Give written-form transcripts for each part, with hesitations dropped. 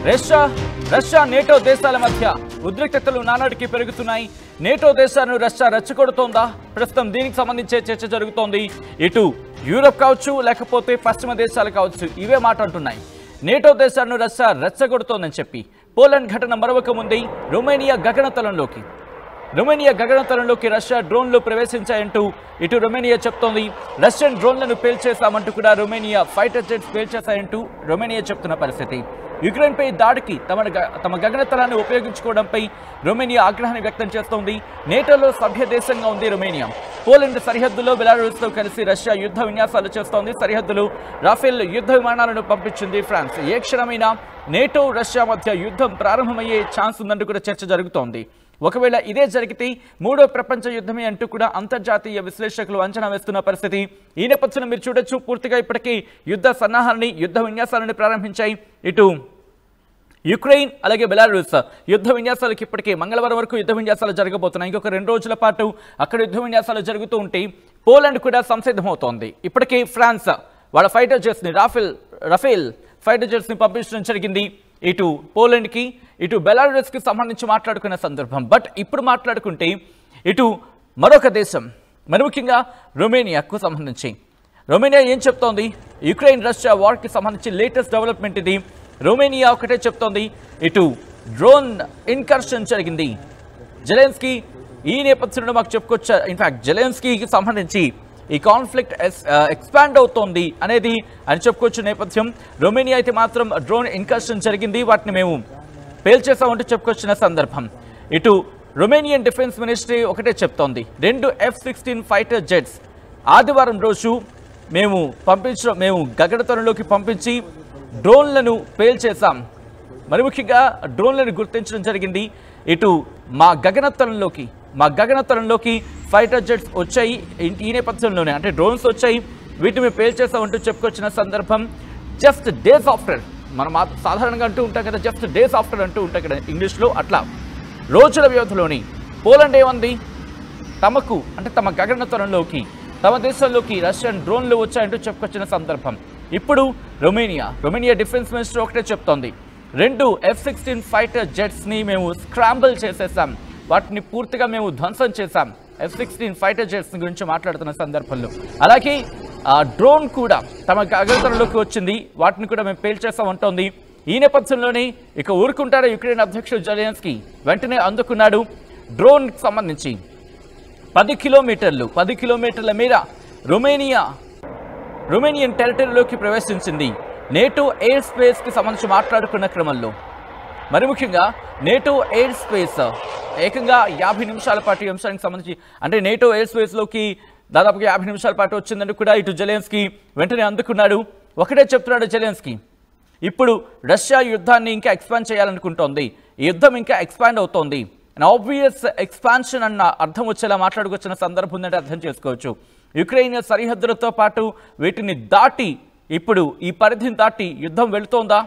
Russia NATO దేశాల మధ్య ఉద్రిక్తతలు నానాటికి పెరుగుతున్నాయి. నేటో దేశాలను రష్యా రెచ్చగొడుతోందా? ప్రస్తుతం దీనికి సంబంధించే చర్చ జరుగుతోంది. ఇటు యూరప్ కావచ్చు, లేకపోతే పశ్చిమ దేశాలు కావచ్చు, ఇవే మాట అంటున్నాయి. నేటో దేశాలను రష్యా రెచ్చగొడుతోందని చెప్పి పోలాండ్ ఘటన మరొక ముందే రొమేనియా గగనతలంలోకి రష్యా డ్రోన్లు ప్రవేశించాయంటూ ఇటు రొమేనియా చెప్తోంది. రష్యన్ డ్రోన్లను పేల్చేశామంటూ కూడా రొమేనియా ఫైటర్ జెట్స్ పేల్చేశాయంటూ రొమేనియా చెప్తున్న పరిస్థితి. యుక్రెయిన్పై దాడికి తమ గగనతలాన్ని ఉపయోగించుకోవడంపై రొమేనియా ఆగ్రహాన్ని వ్యక్తం చేస్తోంది. నేటోలో సభ్య దేశంగా ఉంది రొమేనియా. పోలాండ్ సరిహద్దులో బెలారూస్తో కలిసి రష్యా యుద్ధ విన్యాసాలు చేస్తోంది. సరిహద్దులు రాఫెల్ యుద్ధ విమానాలను పంపించింది ఫ్రాన్స్. ఏ క్షణమైనా నేటో రష్యా మధ్య యుద్ధం ప్రారంభమయ్యే ఛాన్స్ ఉందంటూ కూడా చర్చ జరుగుతోంది. ఒకవేళ ఇదే జరిగితే మూడో ప్రపంచ యుద్ధమే అంటూ కూడా అంతర్జాతీయ విశ్లేషకులు అంచనా వేస్తున్న పరిస్థితి. ఈ నేపథ్యంలో మీరు చూడొచ్చు, పూర్తిగా ఇప్పటికీ యుద్ధ సన్నాహాలని, యుద్ధ విన్యాసాలను ప్రారంభించాయి ఇటు యుక్రెయిన్ అలాగే బెలారూస్. యుద్ధ విన్యాసాలకు ఇప్పటికే మంగళవారం వరకు యుద్ధ విన్యాసాలు జరగబోతున్నాయి. ఇంకొక 2 రోజుల పాటు అక్కడ యుద్ధ విన్యాసాలు జరుగుతూ ఉంటే పోలాండ్ కూడా సంసిద్ధమవుతోంది. ఇప్పటికే ఫ్రాన్స్ వాళ్ళ ఫైటర్ జెట్స్ని రఫేల్ ఫైటర్ జెట్స్ని పంపించడం జరిగింది ఇటు పోలాండ్కి, ఇటు బెలారూస్కి సంబంధించి మాట్లాడుకున్న సందర్భం. బట్ ఇప్పుడు మాట్లాడుకుంటే ఇటు మరొక దేశం, మరి ముఖ్యంగా రొమేనియాకు సంబంధించి రొమేనియా ఏం చెప్తోంది? యుక్రెయిన్ రష్యా వార్కి సంబంధించి లేటెస్ట్ డెవలప్మెంట్ ఇది. రొమేనియా ఒకటే చెప్తోంది, ఇటు డ్రోన్ ఇన్కర్షన్ జరిగింది. జెలెన్స్కీ ఈ నేపథ్యంలో మాకు చెప్పుకోవచ్చు. ఇన్ఫాక్ట్ జెలెన్స్కీకి సంబంధించి ఈ కాన్ఫ్లిక్ట్ ఎక్స్పాండ్ అవుతోంది అనేది అని చెప్పుకోవచ్చు నేపథ్యం. రొమేనియా అయితే మాత్రం డ్రోన్ ఇన్కర్షన్ జరిగింది, వాటిని మేము పేల్చేసామంటూ చెప్పుకొచ్చిన సందర్భం. ఇటు రొమేనియన్ డిఫెన్స్ మినిస్ట్రీ ఒకటే చెప్తోంది, 2 F-16 ఫైటర్ జెట్స్ ఆదివారం రోజు మేము గగనతలంలోకి పంపించి డ్రోన్లను పేల్చేసాం. మరి ముఖ్యంగా డ్రోన్లను గుర్తించడం జరిగింది. ఇటు మా గగనతలంలోకి ఫైటర్ జెట్స్ వచ్చాయి. ఈ నేపథ్యంలోనే అంటే డ్రోన్స్ వచ్చాయి, వీటిని మేము పేల్చేసామంటూ చెప్పుకొచ్చిన సందర్భం. జస్ట్ డేస్ ఆఫ్టర్, మనం సాధారణంగా అంటూ ఉంటాం కదా, జస్ట్ డేస్ ఆఫ్టర్ అంటూ ఉంటాం కదా ఇంగ్లీష్లో, అట్లా రోజుల వ్యవధిలోని పోలాండ్ ఏమంది, తమ గగనతలంలోకి తమ దేశంలోకి రష్యన్ డ్రోన్లు వచ్చాయంటూ చెప్పుకొచ్చిన సందర్భం. ఇప్పుడు రొమేనియా డిఫెన్స్ మినిస్టర్ ఒకటే చెప్తోంది, 2 F-16 ఫైటర్ జెట్స్ని మేము స్క్రాంబుల్ చేసేసాం, వాటిని పూర్తిగా మేము ధ్వంసం చేశాం. F-16 ఫైటర్ జెట్స్ గురించి మాట్లాడుతున్న సందర్భంలో అలాగే డ్రోన్ కూడా తమ గగనతలంలోకి వచ్చింది, వాటిని కూడా మేము పేల్చేస్తామంటోంది. ఈ నేపథ్యంలోనే ఇక ఊరుకుంటారా యుక్రెయిన్ అధ్యక్షుడు జెలెన్స్కీ? వెంటనే అందుకున్నాడు. డ్రోన్కి సంబంధించి 10 కిలోమీటర్ల మేర రొమేనియన్ టెరిటరీలోకి ప్రవేశించింది. నేటో ఎయిర్ స్పేస్కి సంబంధించి మాట్లాడుకున్న క్రమంలో మరి ముఖ్యంగా నేటో ఎయిర్ స్పేస్ ఏకంగా 50 నిమిషాల పాటు ఈ అంశానికి సంబంధించి, అంటే నేటో ఎయిర్ స్పేస్లోకి దాదాపుగా 50 నిమిషాల పాటు వచ్చిందని కూడా ఇటు జెలెన్స్కీ వెంటనే అందుకున్నాడు. ఒకటే చెప్తున్నాడు జెలెన్స్కీ, ఇప్పుడు రష్యా యుద్ధాన్ని ఇంకా ఎక్స్పాండ్ చేయాలనుకుంటోంది, ఈ యుద్ధం ఇంకా ఎక్స్పాండ్ అవుతోంది. ఆబ్వియస్ ఎక్స్పాన్షన్ అన్న అర్థం వచ్చేలా మాట్లాడుకొచ్చిన సందర్భం ఉందంటే అర్థం చేసుకోవచ్చు. యుక్రెయిన్ సరిహద్దులతో పాటు వీటిని దాటి ఇప్పుడు ఈ పరిధిని దాటి యుద్ధం వెళుతోందా?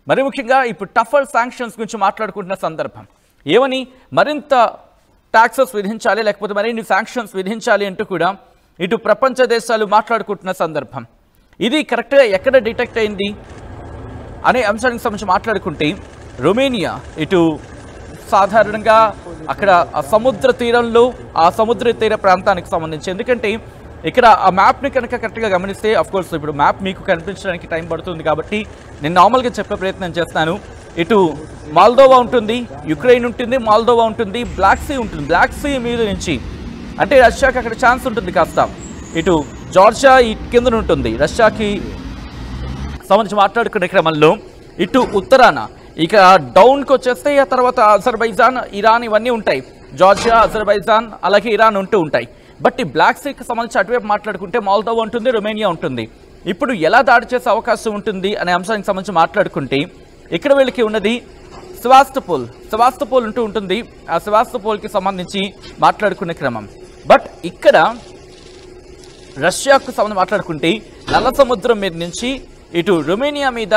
మరి ముఖ్యంగా ఇప్పుడు టఫర్ శాంక్షన్స్ గురించి మాట్లాడుకుంటున్న సందర్భం. ఏమని మరింత ట్యాక్సెస్ విధించాలి, లేకపోతే మరిన్ని శాంక్షన్స్ విధించాలి అంటూ కూడా ఇటు ప్రపంచ దేశాలు మాట్లాడుకుంటున్న సందర్భం. ఇది కరెక్ట్గా ఎక్కడ డిటెక్ట్ అయింది అనే అంశానికి సంబంధించి మాట్లాడుకుంటే రొమేనియా ఇటు సాధారణంగా అక్కడ ఆ సముద్ర తీర ప్రాంతానికి సంబంధించి, ఎందుకంటే ఇక్కడ ఆ మ్యాప్ని కనుక కరెక్ట్గా గమనిస్తే, అఫ్కోర్స్ ఇప్పుడు మ్యాప్ మీకు కనిపించడానికి టైం పడుతుంది కాబట్టి నేను నార్మల్గా చెప్పే ప్రయత్నం చేస్తాను. ఇటు మాల్దోవా ఉంటుంది, యుక్రెయిన్ ఉంటుంది, మాల్దోవా ఉంటుంది, బ్లాక్ సీ ఉంటుంది. బ్లాక్ సీ మీద నుంచి అంటే రష్యాకి అక్కడ ఛాన్స్ ఉంటుంది కాస్త. ఇటు జార్జియా ఈ కింద ఉంటుంది రష్యాకి సంబంధించి మాట్లాడుకునే క్రమంలో. ఇటు ఉత్తరాన ఇక డౌన్కి వచ్చేస్తే ఆ తర్వాత అజర్బైజాన్, ఇరాన్ ఇవన్నీ ఉంటాయి. జార్జియా, అజర్బైజాన్ అలాగే ఇరాన్ ఉంటాయి. బట్ ఈ బ్లాక్ సీకి సంబంధించి అటువైపు మాట్లాడుకుంటే మాల్దోవా ఉంటుంది, రొమేనియా ఉంటుంది. ఇప్పుడు ఎలా దాడి చేసే అవకాశం ఉంటుంది అనే అంశానికి సంబంధించి మాట్లాడుకుంటే ఇక్కడ వీళ్ళకి ఉన్నది సెవాస్తోపోల్ ఉంటుంది. ఆ సెవాస్తోపోల్కి సంబంధించి మాట్లాడుకునే క్రమం. బట్ ఇక్కడ రష్యాకు సంబంధించి మాట్లాడుకుంటే నల్ల సముద్రం మీద నుంచి ఇటు రొమేనియా మీద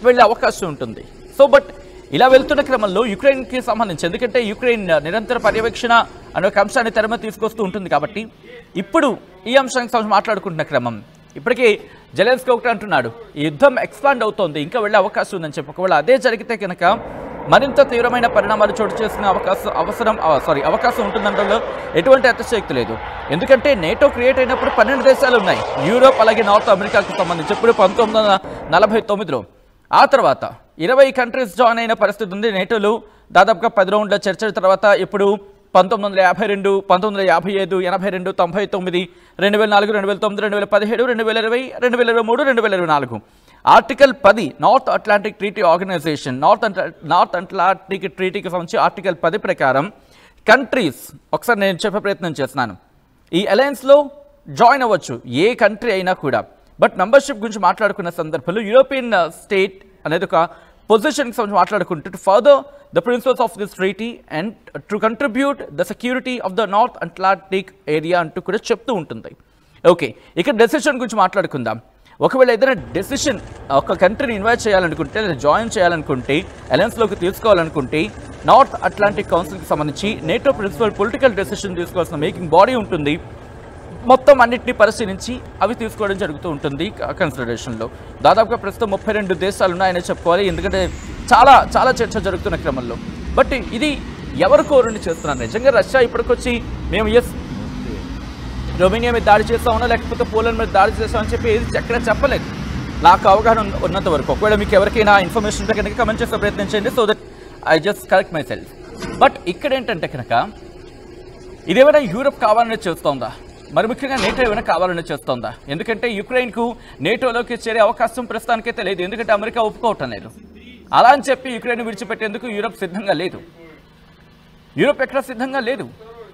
వెళ్ళే అవకాశం ఉంటుంది. సో బట్ ఇలా వెళ్తున్న క్రమంలో యుక్రెయిన్కి సంబంధించి, ఎందుకంటే యుక్రెయిన్ నిరంతర పర్యవేక్షణ అనే ఒక అంశాన్ని తెరమ తీసుకొస్తూ ఉంటుంది కాబట్టి ఇప్పుడు ఈ అంశానికి సంబంధించి మాట్లాడుకుంటున్న క్రమం ఇప్పటికీ జెలెన్స్కీ ఒకటి అంటున్నాడు, ఈ యుద్ధం ఎక్స్పాండ్ అవుతోంది, ఇంకా వెళ్ళే అవకాశం ఉందని చెప్పి. ఒకవేళ అదే జరిగితే కనుక మరింత తీవ్రమైన పరిణామాలు చోటు చేసుకునే అవకాశం ఉంటుందంటలో ఎటువంటి అతిశయోక్తి లేదు. ఎందుకంటే నేటో క్రియేట్ అయినప్పుడు 12 దేశాలు ఉన్నాయి, యూరోప్ అలాగే నార్త్ అమెరికాకు సంబంధించి. ఇప్పుడు 1949లో ఆ తర్వాత 20 కంట్రీస్ జాయిన్ అయిన పరిస్థితి ఉంది. నేటోలో దాదాపుగా 10 రౌండ్ల చర్చల తర్వాత ఇప్పుడు 1952, 1955, 82, 99, 2004, 2009, 2017, 2020, 2023, 2024 article 10 North Atlantic Treaty Organization, North Atlantic ట్రీటీకి సంబంధించి ఆర్టికల్ 10 ప్రకారం కంట్రీస్, ఒకసారి నేను చెప్పే ప్రయత్నం చేస్తున్నాను, ఈ అలయన్స్లో జాయిన్ అవ్వచ్చు ఏ కంట్రీ అయినా కూడా. బట్ మెంబర్షిప్ గురించి మాట్లాడుకున్న సందర్భంలో యూరోపియన్ స్టేట్ అనేది ఒక పొజిషన్కి సంబంధించి మాట్లాడుకుంటూ further the principles of this treaty and to contribute the security of the North Atlantic area అంటూ కూడా చెప్తూ ఉంటుంది. ఓకే, ఇక్కడ డెసిషన్ గురించి మాట్లాడుకుందాం. ఒకవేళ ఏదైనా డెసిషన్ ఒక కంట్రీని ఇన్వైట్ చేయాలనుకుంటే లేదా జాయిన్ చేయాలనుకుంటే అలయన్స్లోకి తీసుకోవాలనుకుంటే నార్త్ అట్లాంటిక్ కౌన్సిల్కి సంబంధించి నేటో ప్రిన్సిపల్ పొలిటికల్ డెసిషన్ తీసుకోవాల్సిన మేకింగ్ బాడీ ఉంటుంది. మొత్తం అన్నింటినీ పరిశీలించి అవి తీసుకోవడం జరుగుతూ ఉంటుంది కన్సిడరేషన్లో. దాదాపుగా ప్రస్తుతం 32 దేశాలు ఉన్నాయని చెప్పుకోవాలి, ఎందుకంటే చాలా చాలా చర్చ జరుగుతున్న క్రమంలో. బట్ ఇది ఎవరు కోరుని చేస్తున్నారు? నిజంగా రష్యా ఇప్పటికొచ్చి మేము రొమేనియా మీద దాడి చేస్తామో లేకపోతే పోలాండ్ మీద దాడి చేస్తామని చెప్పి ఎక్కడ చెప్పలేదు నాకు అవగాహన ఉన్నంత వరకు. ఒకవేళ మీకు ఎవరికైనా ఇన్ఫర్మేషన్ ఉంటే కనుక కమెంట్ చేసే ప్రయత్నం చేయండి, so that I just correct my self. But ఇక్కడ ఏంటంటే కనుక ఇదేమైనా యూరప్ కావాలని చేస్తోందా, మరి ముఖ్యంగా నేటో ఏమైనా కావాలని చేస్తోందా? ఎందుకంటే యుక్రెయిన్కు నేటోలోకి చేరే అవకాశం ప్రస్తుతానికైతే లేదు, ఎందుకంటే అమెరికా ఒప్పుకోవటం లేదు. అలా అని చెప్పి యుక్రెయిన్ విడిచిపెట్టేందుకు యూరప్ సిద్ధంగా లేదు. యూరప్ ఎక్కడ సిద్ధంగా లేదు.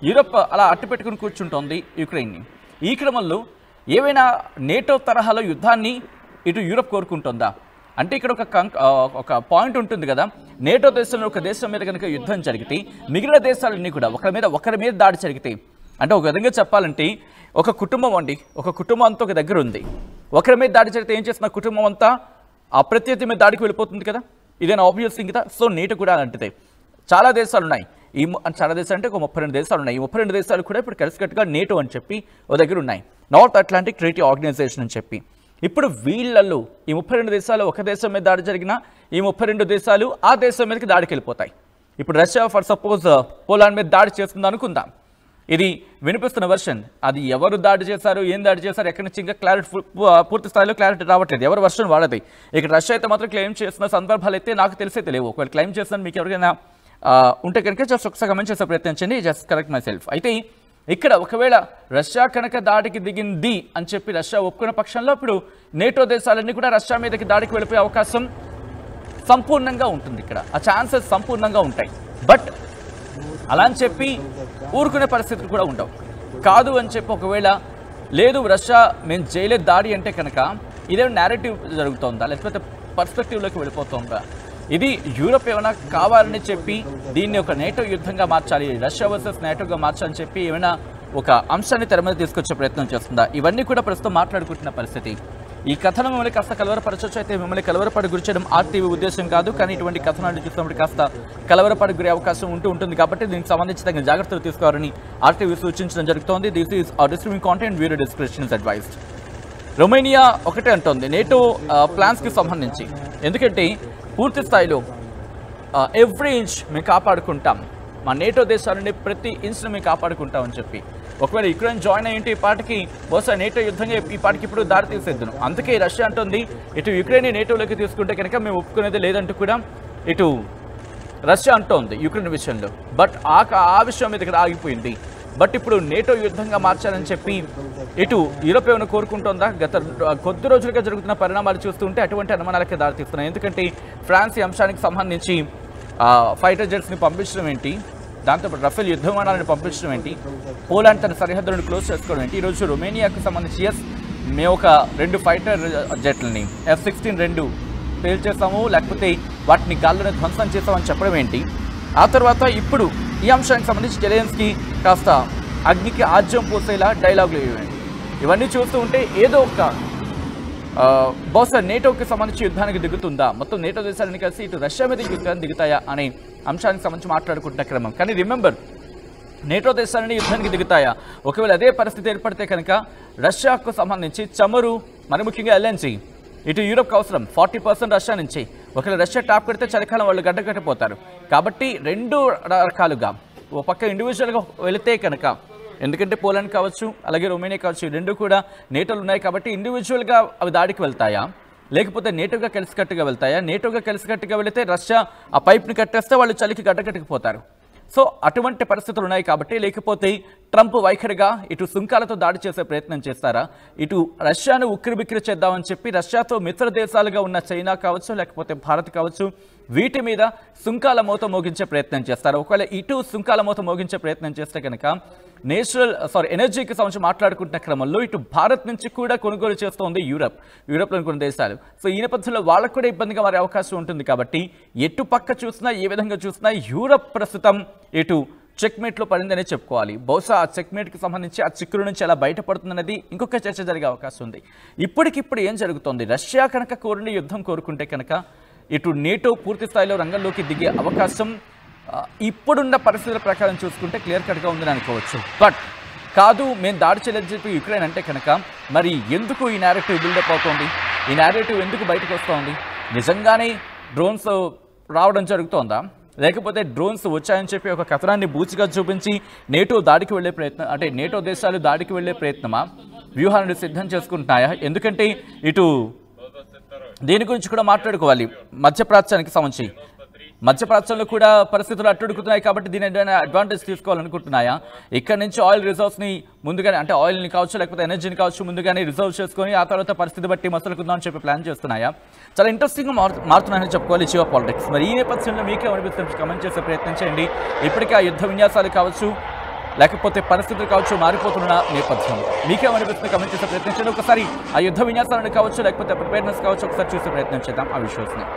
యూరప్ అలా అట్టు పెట్టుకుని కూర్చుంటోంది యుక్రెయిన్ని. ఈ క్రమంలో ఏవైనా నేటో తరహాలో యుద్ధాన్ని ఇటు యూరప్ కోరుకుంటుందా అంటే ఇక్కడ ఒక పాయింట్ ఉంటుంది కదా, నేటో దేశంలో ఒక దేశం మీద కనుక యుద్ధం జరిగితే మిగిలిన దేశాలన్నీ కూడా ఒకరి మీద దాడి జరిగితే, అంటే ఒక విధంగా చెప్పాలంటే ఒక కుటుంబం ఒక కుటుంబం అంతా ఒక దగ్గర ఉంది, ఒకరి మీద దాడి జరిగితే ఏం చేస్తున్న కుటుంబం అంతా ఆ ప్రత్యర్థి మీద దాడికి వెళ్ళిపోతుంది కదా, ఇదేనా ఆబ్వియస్ థింగ్ కదా. సో నేటో కూడా అలాంటిదే. చాలా దేశాలు ఉన్నాయి, చాలా దేశాలు అంటే ఒక 32 దేశాలు ఉన్నాయి. ఈ 32 దేశాలు కూడా ఇప్పుడు కలిసికట్టుగా నేటో అని చెప్పి ఒక దగ్గర ఉన్నాయి, నార్త్ అట్లాంటిక్ ట్రీటీ ఆర్గనైజేషన్ అని చెప్పి. ఇప్పుడు వీళ్ళల్లో ఈ 32 దేశాలు ఒక దేశం మీద దాడి జరిగినా ఈ 32 దేశాలు ఆ దేశం మీదకి దాడికి వెళ్ళిపోతాయి. ఇప్పుడు రష్యా ఫర్ సపోజ్ పోలాండ్ మీద దాడి చేస్తుంది అనుకుందాం, ఇది వినిపిస్తున్న వర్షన్. అది ఎవరు దాడి చేశారు, ఏం దాడి చేశారు, ఎక్కడి నుంచి ఇంకా పూర్తి స్థాయిలో క్లారిటీ రావట్లేదు, ఎవరు వర్షన్ వాడది. ఇక్కడ రష్యా అయితే మాత్రం క్లెయిమ్ చేస్తున్న సందర్భాలు అయితే నాకు తెలిసైతే లేవు. ఒకవేళ క్లెయిమ్ చేస్తాను మీకు ఎవరికైనా ఉంటే కనుక జస్ట్ ఒకసారి కమెంట్ చేసే ప్రయత్నించండి, జస్ట్ కరెక్ట్ మై సెల్ఫ్. అయితే ఇక్కడ ఒకవేళ రష్యా కనుక దాడికి దిగింది అని చెప్పి రష్యా ఒప్పుకున్న పక్షంలో ఇప్పుడు నేటో దేశాలన్నీ కూడా రష్యా మీదకి దాడికి వెళ్ళిపోయే అవకాశం సంపూర్ణంగా ఉంటుంది. ఇక్కడ ఆ ఛాన్సెస్ సంపూర్ణంగా ఉంటాయి. బట్ అలా అని చెప్పి ఊరుకునే పరిస్థితులు కూడా ఉండవు. కాదు అని చెప్పి ఒకవేళ లేదు రష్యా మేము చేయలేదు దాడి అంటే కనుక ఇదే నేరేటివ్ జరుగుతుందా, లేకపోతే పర్స్పెక్టివ్లోకి వెళ్ళిపోతుందా? ఇది యూరోప్ ఏమైనా కావాలని చెప్పి దీన్ని ఒక నేటో యుద్ధంగా మార్చాలి, రష్యా వర్సెస్ నేటోగా మార్చాలని చెప్పి ఏమైనా ఒక అంశాన్ని తెర మీద తీసుకొచ్చే ప్రయత్నం చేస్తుందా? ఇవన్నీ కూడా ప్రస్తుతం మాట్లాడుకుంటున్న పరిస్థితి. ఈ కథనం మిమ్మల్ని కాస్త కలవరపరచొచ్చు, అయితే మిమ్మల్ని కలవరపడి గురి చేయడం ఆర్టీవీ ఉద్దేశం కాదు. కానీ ఇటువంటి కథనాలు చూసినప్పుడు కాస్త కలవరపడి గురే అవకాశం ఉంటుంది కాబట్టి దీనికి సంబంధించి తగిన జాగ్రత్తలు తీసుకోవాలని ఆర్టీవీ సూచించడం జరుగుతోంది. This is distributing content video description is advised. Romania ఒకటే అంటోంది నేటో ప్లాన్స్కి సంబంధించి, ఎందుకంటే పూర్తి స్థాయిలో ఎవ్రీ ఇంచ్ మేము కాపాడుకుంటాం, మా నేటో దేశాలని ప్రతి ఇంచ్ను మేము కాపాడుకుంటామని చెప్పి. ఒకవేళ యుక్రెయిన్ జాయిన్ అయ్యింటే ఈ పాటికి బహుశా నేటో యుద్ధంగా ఈ పాటికి ఇప్పుడు దారి తీసేద్దును. అందుకే రష్యా అంటుంది ఇటు యుక్రెయిన్ నేటోలోకి తీసుకుంటే కనుక మేము ఒప్పుకునేది లేదంటూ కూడా ఇటు రష్యా అంటోంది యుక్రెయిన్ విషయంలో. బట్ ఆ విషయం మీద ఇక్కడ ఆగిపోయింది. బట్ ఇప్పుడు నేటో యుద్ధంగా మార్చాలని చెప్పి ఇటు యూరోప్ ఏమైనా కోరుకుంటోందా? గత కొద్ది రోజులుగా జరుగుతున్న పరిణామాలు చూస్తుంటే అటువంటి అనుమానాలకే దారితీస్తున్నాయి. ఎందుకంటే ఫ్రాన్స్ ఈ అంశానికి సంబంధించి ఫైటర్ జెట్స్ని పంపించడం ఏంటి, దాంతోపాటు రఫేల్ యుద్ధ విమానాలను పంపించడం ఏంటి, పోలాండ్ తన సరిహద్దులను క్లోజ్ చేసుకోవడం ఏంటి, ఈరోజు రొమేనియాకు సంబంధించి మేము ఒక 2 ఫైటర్ జెట్లని F-16 2 పేల్చేస్తాము, లేకపోతే వాటిని గాల్లోనే ధ్వంసం చేస్తామని చెప్పడం ఏంటి? ఆ తర్వాత ఇప్పుడు ఈ అంశానికి సంబంధించి జెలెన్స్కీ కాస్త అగ్నికి ఆజ్యం పోసేలా డైలాగులు ఇవ్వండి. ఇవన్నీ చూస్తూ ఉంటే ఏదో ఒక బహుశా నేటోకి సంబంధించి యుద్ధానికి దిగుతుందా, మొత్తం నేటో దేశాలని కలిసి ఇటు రష్యా మీద యుద్ధాన్ని దిగుతాయా అనే అంశానికి సంబంధించి మాట్లాడుకుంటున్న క్రమం. కానీ రిమెంబర్ నేటో దేశాలని యుద్ధానికి దిగుతాయా? ఒకవేళ అదే పరిస్థితి ఏర్పడితే కనుక రష్యాకు సంబంధించి చమురు, మరి ముఖ్యంగా ఎల్ఎన్జీ ఇటు యూరోప్కి అవసరం 40% రష్యా నుంచి. ఒకవేళ రష్యా టాప్ పెడితే చలికాలం వాళ్ళు గడ్డకట్టిపోతారు. కాబట్టి రెండు రకాలుగా ఓ పక్క ఇండివిజువల్గా వెళితే కనుక, ఎందుకంటే పోలాండ్ కావచ్చు అలాగే రొమేనియా కావచ్చు, ఈ రెండు కూడా నేటోలు ఉన్నాయి కాబట్టి ఇండివిజువల్గా అవి దాడికి వెళ్తాయా, లేకపోతే నేటోగా కలిసికట్టుగా వెళ్తాయా? నేటోగా కలిసికట్టుగా వెళితే రష్యా ఆ పైప్ని కట్టేస్తే వాళ్ళు చలికి గడ్డకట్టుకుపోతారు. సో అటువంటి పరిస్థితులు ఉన్నాయి కాబట్టి, లేకపోతే ట్రంప్ వైఖరిగా ఇటు సుంకాలతో దాడి చేసే ప్రయత్నం చేస్తారా, ఇటు రష్యాను ఉక్కిరిబిక్కిరి చేద్దామని చెప్పి రష్యాతో మిత్ర దేశాలుగా ఉన్న చైనా కావచ్చు లేకపోతే భారత్ కావచ్చు వీటి మీద సుంకాల మోత మోగించే ప్రయత్నం చేస్తారు. ఒకవేళ ఇటు సుంకాల మోత మోగించే ప్రయత్నం చేస్తే కనుక ఎనర్జీకి సంబంధించి మాట్లాడుకుంటున్న క్రమంలో ఇటు భారత్ నుంచి కూడా కొనుగోలు చేస్తోంది యూరోప్లోని కొన్ని దేశాలు. సో ఈ నేపథ్యంలో వాళ్ళకు కూడా ఇబ్బందిగా మారే అవకాశం ఉంటుంది. కాబట్టి ఎటు పక్క చూసినా ఏ విధంగా చూసినా యూరప్ ప్రస్తుతం ఇటు చెక్మేట్లో పడిందనే చెప్పుకోవాలి. బహుశా ఆ చెక్మేట్కి సంబంధించి ఆ చిక్కుల నుంచి ఎలా బయటపడుతుందనేది ఇంకొక చర్చ జరిగే అవకాశం ఉంది. ఇప్పటికిప్పుడు ఏం జరుగుతోంది? రష్యా కనుక కోరిన యుద్ధం కోరుకుంటే కనుక ఇటు నేటో పూర్తి స్థాయిలో రంగంలోకి దిగే అవకాశం ఇప్పుడున్న పరిస్థితుల ప్రకారం చూసుకుంటే క్లియర్ కట్గా ఉందని అనుకోవచ్చు. బట్ కాదు, మేము దాడి చేయలేదని చెప్పి యుక్రెయిన్ అంటే కనుక మరి ఎందుకు ఈ నేరేటివ్ బిల్డప్ అవుతోంది? ఈ నేరేటివ్ ఎందుకు బయటకు వస్తోంది? నిజంగానే డ్రోన్స్ రావడం జరుగుతోందా, లేకపోతే డ్రోన్స్ వచ్చాయని చెప్పి ఒక కథనాన్ని బూచిగా చూపించి నేటో దాడికి వెళ్ళే ప్రయత్నం, అంటే నేటో దేశాలు దాడికి వెళ్ళే ప్రయత్నమా, వ్యూహాలను సిద్ధం చేసుకుంటున్నాయా? ఎందుకంటే ఇటు దీని గురించి కూడా మాట్లాడుకోవాలి. మధ్యప్రాచ్యానికి సంబంధించి మధ్యప్రాచ్యంలో కూడా పరిస్థితులు అట్టుడుకుతున్నాయి కాబట్టి దీని అడ్వాంటేజ్ తీసుకోవాలనుకుంటున్నాయా? ఇక్కడ నుంచి ఆయిల్ రిజర్వ్స్ని ముందుగానే, అంటే ఆయిల్ని కావచ్చు లేకపోతే ఎనర్జీని కావచ్చు ముందుగానే రిజర్వ్ చేసుకొని ఆ తర్వాత పరిస్థితి బట్టి మసలుకుందాం అని చెప్పి ప్లాన్ చేస్తున్నాయా? చాలా ఇంట్రెస్టింగ్గా మారుతున్నాయని చెప్పుకోవాలి జియో పాలిటిక్స్. మరి ఈ నేపథ్యంలో మీకే అనిపిస్తుంది కమెంట్ చేసే ప్రయత్నం చేయండి. ఇప్పటికే ఆ యుద్ధ విన్యాసాలు కావచ్చు లేకపోతే పరిస్థితులు కావచ్చు మారిపోతున్న నేపథ్యంలో మీకేమనిపిస్తుంది కమెంట్ చేసే ప్రయత్నం చేయండి. ఒకసారి ఆ యుద్ధ విన్యాసాలను కావచ్చు లేకపోతే ప్రిపేర్నెస్ కావచ్చు ఒకసారి చూసే ప్రయత్నం చేద్దాం ఆ విషయాన్ని.